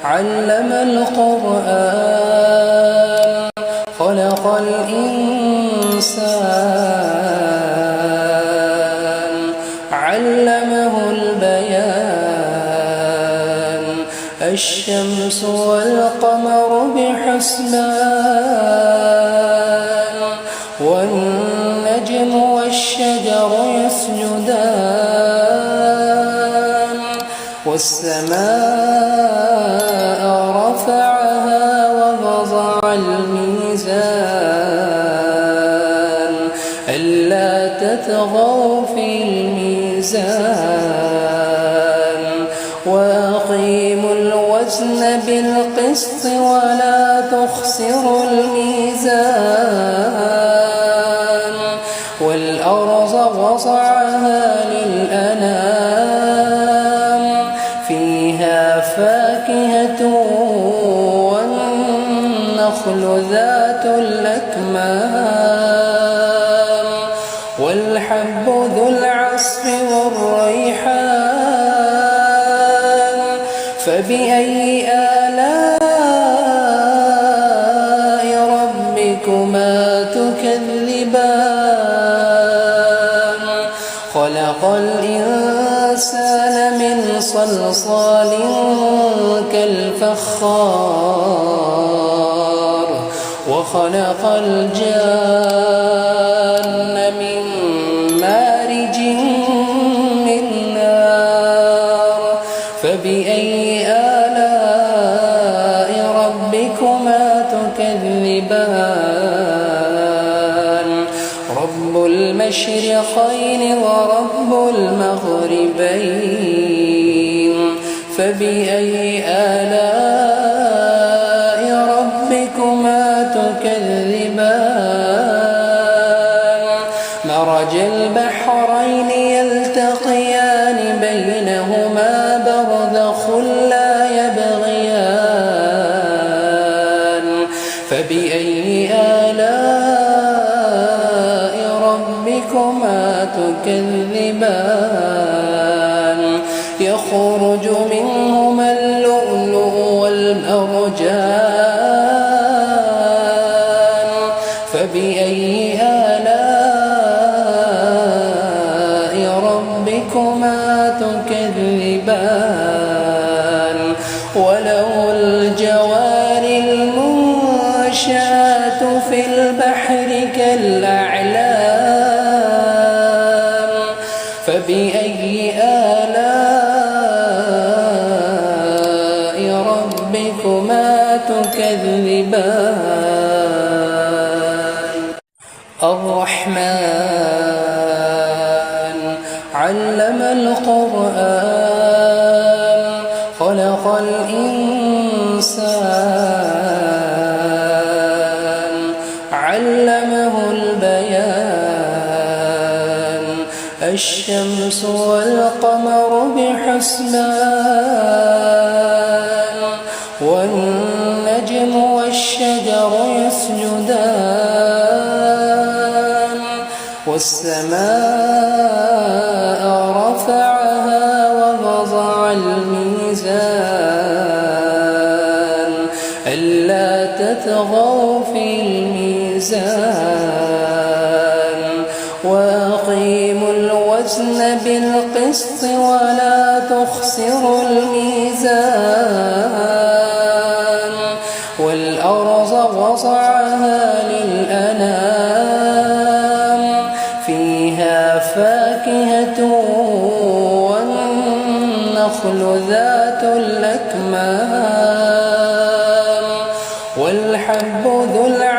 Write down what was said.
علم القرآن خلق الإنسان علمه البيان الشمس والقمر بحسبان والنجم والشجر يسجدان والسماء رفعها ووضع الميزان ألا تطغوا في الميزان وأقيموا الوزن بالقسط ولا تخسروا الميزان والأرض وضعها للأنام فيها فاكهة والنخل ذات الأكمام والحب ذو العصف والريحان فبأي آلاء ربكما تكذبان خلق الإنسان من صلصال كالفخار وخلق الجان من مارج من نار فبأي آلاء ربكما تكذبان رب المشرقين ورب المغربين فبأي آلاء ربكما تكذبان مرج البحرين يلتقيان بينهما برزخ لا يبغيان فبأي آلاء ربكما تكذبان يخرج منهما اللؤلؤ والمرجان فبأي آلاء ربكما تكذبان وله الجوار المنشآت في البحر كالأعلام فبأي آلاء ربكما تكذبان الرحمن علم القرآن خلق الإنسان علمه البيان الشمس والقمر بحسبان والنجم والشجر يسجدان والسماء رفعها ووضع الميزان ألا تطغوا في الميزان وأقيموا الوزن بالقسط ولا تخسروا الميزان والأرض وضعها للأنام فيها فاكهة والنخل ذات الأكمام والحب ذو العصف